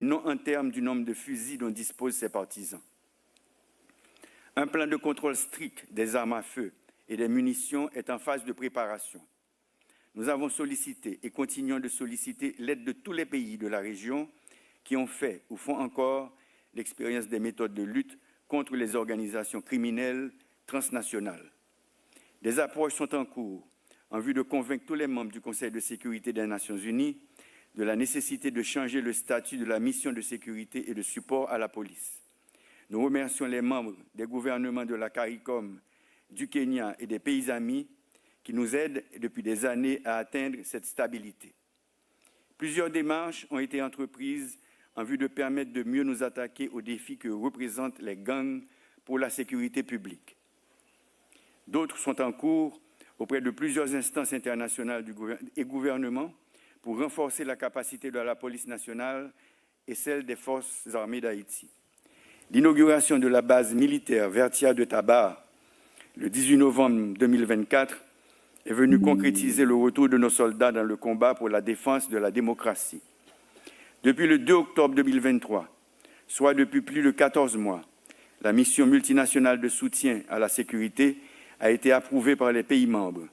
non en termes du nombre de fusils dont disposent ses partisans. Un plan de contrôle strict des armes à feu et des munitions est en phase de préparation. Nous avons sollicité et continuons de solliciter l'aide de tous les pays de la région qui ont fait ou font encore l'expérience des méthodes de lutte contre les organisations criminelles transnationales. Des approches sont en cours en vue de convaincre tous les membres du Conseil de sécurité des Nations Unies de la nécessité de changer le statut de la mission de sécurité et de support à la police. Nous remercions les membres des gouvernements de la CARICOM, du Kenya et des pays amis qui nous aident depuis des années à atteindre cette stabilité. Plusieurs démarches ont été entreprises en vue de permettre de mieux nous attaquer aux défis que représentent les gangs pour la sécurité publique. D'autres sont en cours auprès de plusieurs instances internationales et gouvernements pour renforcer la capacité de la police nationale et celle des forces armées d'Haïti. L'inauguration de la base militaire Vertia de Tabar, le 18 novembre 2024, est venue concrétiser le retour de nos soldats dans le combat pour la défense de la démocratie. Depuis le 2 octobre 2023, soit depuis plus de 14 mois, la mission multinationale de soutien à la sécurité a été approuvée par les pays membres.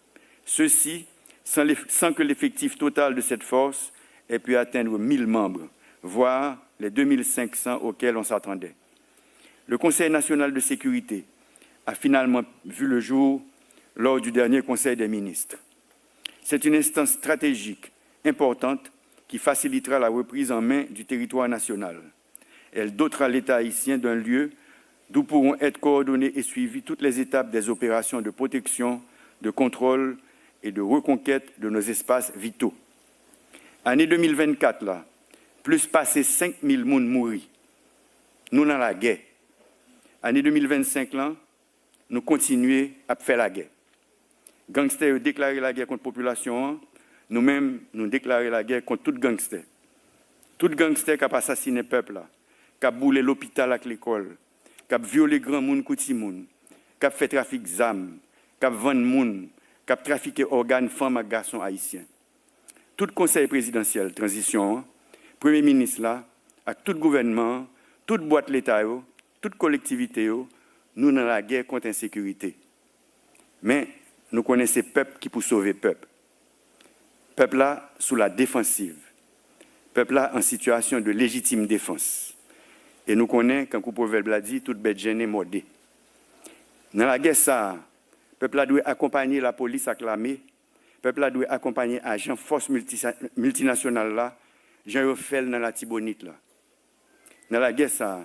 Ceci sans que l'effectif total de cette force ait pu atteindre 1000 membres, voire les 2500 auxquels on s'attendait. Le Conseil national de sécurité a finalement vu le jour lors du dernier Conseil des ministres. C'est une instance stratégique importante qui facilitera la reprise en main du territoire national. Elle dotera l'État haïtien d'un lieu d'où pourront être coordonnées et suivies toutes les étapes des opérations de protection, de contrôle et de reconquête de nos espaces vitaux. Année 2024, là, plus passé 5000 moun mouri. Nous dans la guerre. Année 2025, là, nous continuons à faire la guerre. Gangsters ont déclaré la guerre contre la population. Nous-mêmes, nous déclarons la guerre contre tout gangster. Tout gangster qui a assassiné le peuple, là, qui a boulé l'hôpital avec l'école, qui a violé grand monde, petit monde, qui a fait trafic d'armes, qui a vendu monde, qui a trafiqué organes femmes et garçons haïtiens. Tout conseil présidentiel, transition, premier ministre là, avec tout gouvernement, toute boîte l'État, toute collectivité, nous dans la guerre contre l'insécurité. Mais nous connaissons le peuple qui pour sauver le peuple. Peuple là sous la défensive. Peuple là en situation de légitime défense. Et nous connaissons, quand le proverbe l'a dit, toute bête gênée mordée. Dans la guerre, ça, le peuple doit accompagner la police acclamée. Le peuple doit accompagner agents force multinationales là, Jean Yofel dans la Tibonite là. Dans la guerre, ça,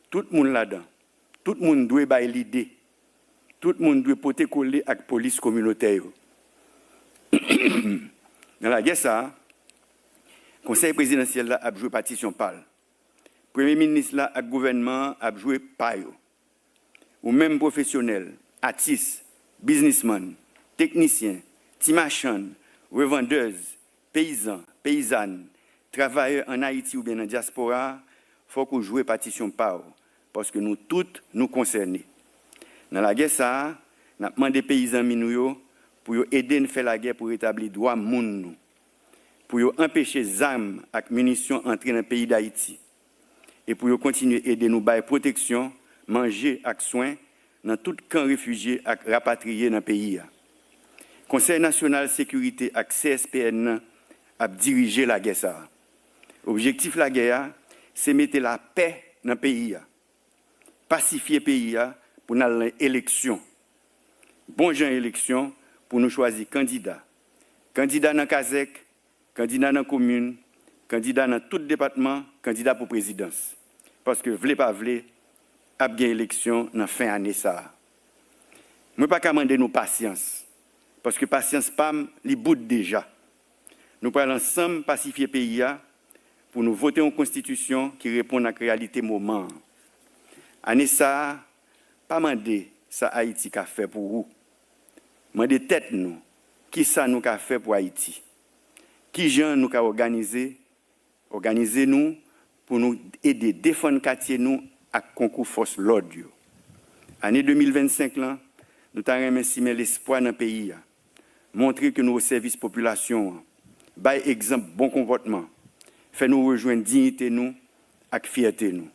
tout le monde là-dedans, tout le monde doit avoir l'idée. Tout le monde doit porter coller avec la police communautaire. Dans la guerre, ça, le conseil présidentiel là a joué partition pâle. Le premier ministre là, le gouvernement a joué paille. Ou même professionnels, artistes, businessmen, techniciens, timachan, revendeuses, paysans, paysannes, travailleurs en Haïti ou bien en diaspora, il faut qu'on joue partition pâle. Parce que nous toutes nous concernés. Dans la guerre, ça, nous avons demandé aux paysans minouyo pour aider à faire la guerre pour rétablir les droits moun, pour empêcher les armes et munitions d'entrer dans le pays d'Haïti et pour continuer à aider nous à protection, manger et soins dans tout camp réfugié et rapatrié dans le pays. Le Conseil national de sécurité et CSPN a dirigé la guerre. L'objectif de la guerre, c'est mettre la paix dans le pays, pacifier le pays pour aller à l'élection. Bon gens élection pour nous choisir candidats. Candidats dans Kazek, candidats dans la commune, candidats dans tout département, candidats pour présidence. Parce que, vle pas vle, a bien élection dans fin année ça. Moi pas demander nous patience. Parce que patience pam li bout déjà. Nous prenons ensemble pacifier le pays pour nous voter une constitution qui répond à la réalité moment. Année ça, pas demander ça Haïti qu'a fait pour vous. Demander tête nous, qui ça nous qu'a fait pour Haïti. Qui gens nous qu'a organisé nous pour nous aider défendre le quartier nous à concours force l'ordre. Année 2025 là, nous t'avons estimer l'espoir dans le pays. Montrer que nous au service population, bail exemple bon comportement, fait nous rejoindre dignité nous et fierté nous.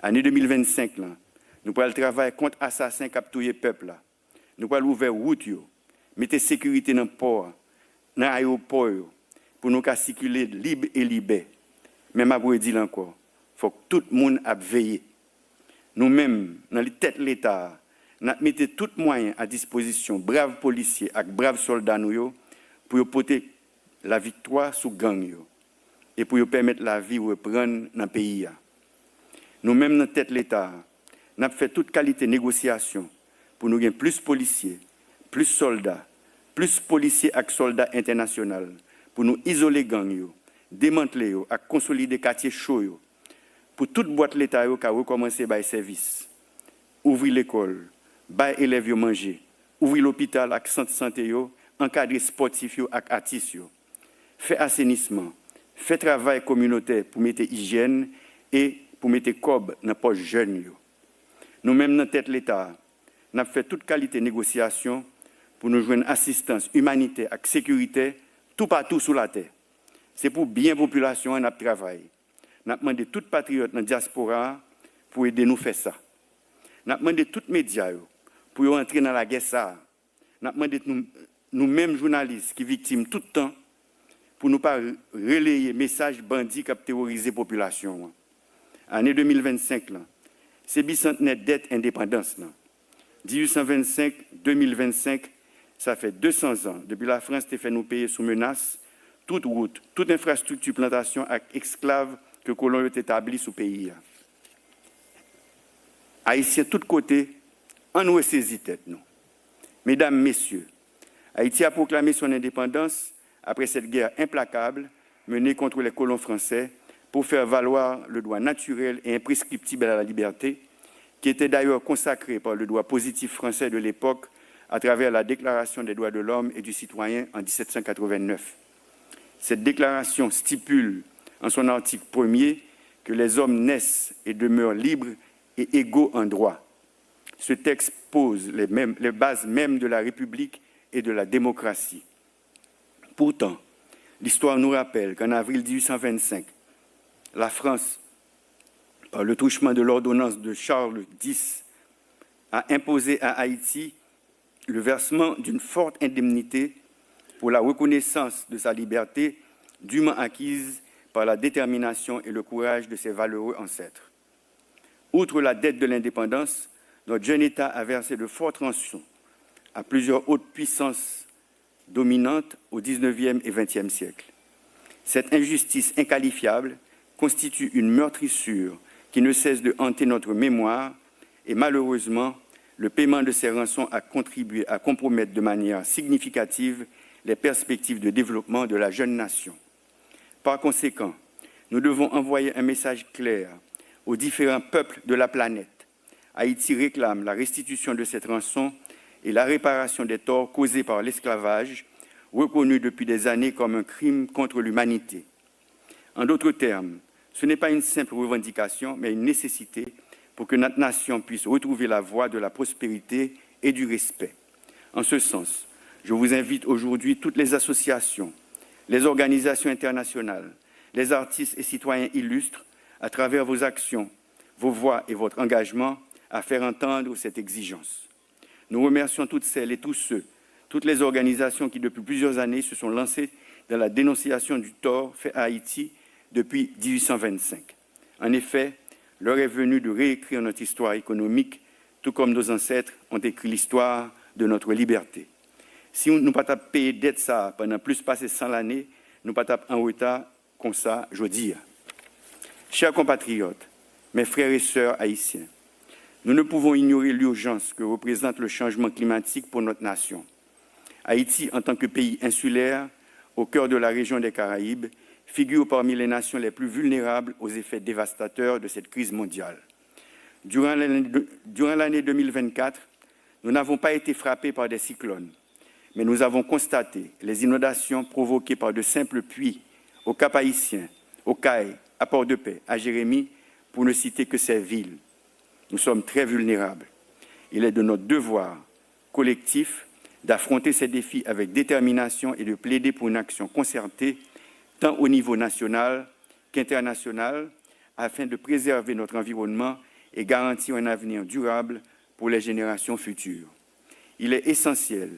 Année 2025, là, nous pourrons travailler contre les assassins qui ont tué le peuple. Nous pourrons ouvrir route, mettre sécurité dans le port, dans l'aéroport, pour nous circuler libre et libre. Même après dire encore, il faut que tout le monde a veillé. Nous-mêmes, dans les têtes de l'État, nous mettons tous les moyens à disposition, braves policiers et braves soldats, pour porter la victoire sous gang et pour permettre la vie de reprendre dans le pays. Nous-mêmes, dans la tête de l'État, nous avons fait toute qualité de négociation pour nous gagner plus de policiers, plus de soldats, plus de policiers et soldats internationaux, pour nous isoler les gangs, démanteler et consolider les quartiers chauds, pour toute boîte de l'État qui a recommencé à service, ouvrir l'école, bailler élèves manger, ouvrir l'hôpital avec centre de santé, encadrer sportifs et artistes, faire assainissement, faire travail communautaire pour mettre hygiène et pour mettre cob dans les poches jeunes. Nous-mêmes, dans la tête de l'État, nous avons fait toute qualité de négociation pour nous joindre assistance humanitaire et sécurité tout partout sur la terre. C'est pour bien la population et notre travail. Nous avons demandé tous les patriotes dans la diaspora pour aider nous à faire ça. Nous avons demandé tous les médias pour entrer dans la guerre. Nous avons demandé nous-mêmes journalistes qui sont victimes tout le temps pour ne pas relayer messages bandits qui ont terrorisé la population. Année 2025, c'est bicentenaire dette indépendance. 1825-2025, ça fait 200 ans depuis la France a fait nous payer sous menace toute route, toute infrastructure, plantation et esclaves que les colons ont établis sous le pays. Haïtiens de tous côtés, en nous saisi tête nous. Mesdames, Messieurs, Haïti a proclamé son indépendance après cette guerre implacable menée contre les colons français pour faire valoir le droit naturel et imprescriptible à la liberté, qui était d'ailleurs consacré par le droit positif français de l'époque à travers la Déclaration des droits de l'homme et du citoyen en 1789. Cette déclaration stipule en son article 1er que les hommes naissent et demeurent libres et égaux en droit. Ce texte pose les bases mêmes de la République et de la démocratie. Pourtant, l'histoire nous rappelle qu'en avril 1825, la France, par le truchement de l'ordonnance de Charles X, a imposé à Haïti le versement d'une forte indemnité pour la reconnaissance de sa liberté dûment acquise par la détermination et le courage de ses valeureux ancêtres. Outre la dette de l'indépendance, notre jeune État a versé de fortes rançons à plusieurs hautes puissances dominantes au XIXe et XXe siècle. Cette injustice inqualifiable constitue une meurtrissure qui ne cesse de hanter notre mémoire et malheureusement, le paiement de ces rançons a contribué à compromettre de manière significative les perspectives de développement de la jeune nation. Par conséquent, nous devons envoyer un message clair aux différents peuples de la planète. Haïti réclame la restitution de cette rançon et la réparation des torts causés par l'esclavage, reconnu depuis des années comme un crime contre l'humanité. En d'autres termes, ce n'est pas une simple revendication, mais une nécessité pour que notre nation puisse retrouver la voie de la prospérité et du respect. En ce sens, je vous invite aujourd'hui toutes les associations, les organisations internationales, les artistes et citoyens illustres, à travers vos actions, vos voix et votre engagement, à faire entendre cette exigence. Nous remercions toutes celles et tous ceux, toutes les organisations qui, depuis plusieurs années, se sont lancées dans la dénonciation du tort fait à Haïti depuis 1825. En effet, l'heure est venue de réécrire notre histoire économique, tout comme nos ancêtres ont écrit l'histoire de notre liberté. Si nous ne pas payer dette ça pendant plus passé 100 années, nous ne pas en retard comme ça, je dis. Chers compatriotes, mes frères et sœurs haïtiens, nous ne pouvons ignorer l'urgence que représente le changement climatique pour notre nation. Haïti, en tant que pays insulaire, au cœur de la région des Caraïbes, figure parmi les nations les plus vulnérables aux effets dévastateurs de cette crise mondiale. Durant l'année 2024, nous n'avons pas été frappés par des cyclones, mais nous avons constaté les inondations provoquées par de simples pluies au Cap-Haïtien, au Caille, à Port-de-Paix, à Jérémie, pour ne citer que ces villes. Nous sommes très vulnérables. Il est de notre devoir collectif d'affronter ces défis avec détermination et de plaider pour une action concertée, tant au niveau national qu'international, afin de préserver notre environnement et garantir un avenir durable pour les générations futures. Il est essentiel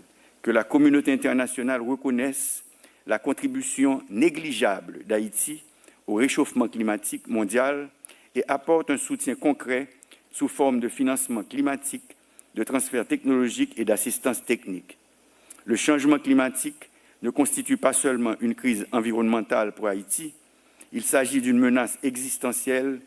que la communauté internationale reconnaisse la contribution négligeable d'Haïti au réchauffement climatique mondial et apporte un soutien concret sous forme de financement climatique, de transfert technologique et d'assistance technique. Le changement climatique ne constitue pas seulement une crise environnementale pour Haïti, il s'agit d'une menace existentielle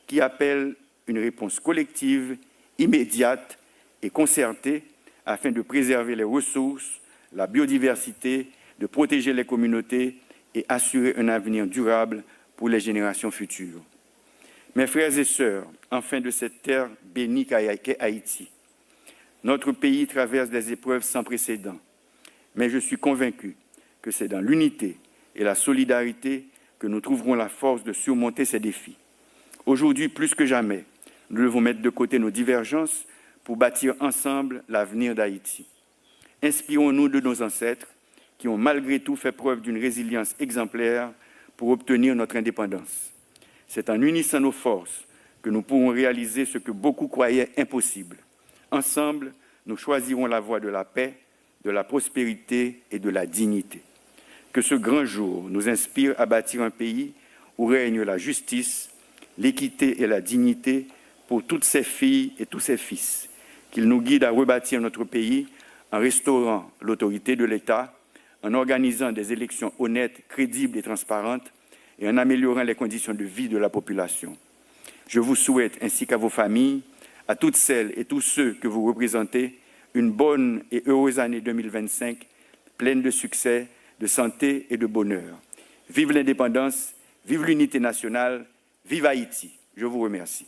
qui appelle une réponse collective, immédiate et concertée afin de préserver les ressources, la biodiversité, de protéger les communautés et assurer un avenir durable pour les générations futures. Mes frères et sœurs, enfin de cette terre bénie qu'est Haïti, notre pays traverse des épreuves sans précédent, mais je suis convaincu que c'est dans l'unité et la solidarité que nous trouverons la force de surmonter ces défis. Aujourd'hui, plus que jamais, nous devons mettre de côté nos divergences pour bâtir ensemble l'avenir d'Haïti. Inspirons-nous de nos ancêtres qui ont malgré tout fait preuve d'une résilience exemplaire pour obtenir notre indépendance. C'est en unissant nos forces que nous pourrons réaliser ce que beaucoup croyaient impossible. Ensemble, nous choisirons la voie de la paix, de la prospérité et de la dignité. Que ce grand jour nous inspire à bâtir un pays où règne la justice, l'équité et la dignité pour toutes ses filles et tous ses fils. Qu'il nous guide à rebâtir notre pays en restaurant l'autorité de l'État, en organisant des élections honnêtes, crédibles et transparentes et en améliorant les conditions de vie de la population. Je vous souhaite, ainsi qu'à vos familles, à toutes celles et tous ceux que vous représentez, une bonne et heureuse année 2025, pleine de succès, de santé et de bonheur. Vive l'indépendance, vive l'unité nationale, vive Haïti. Je vous remercie.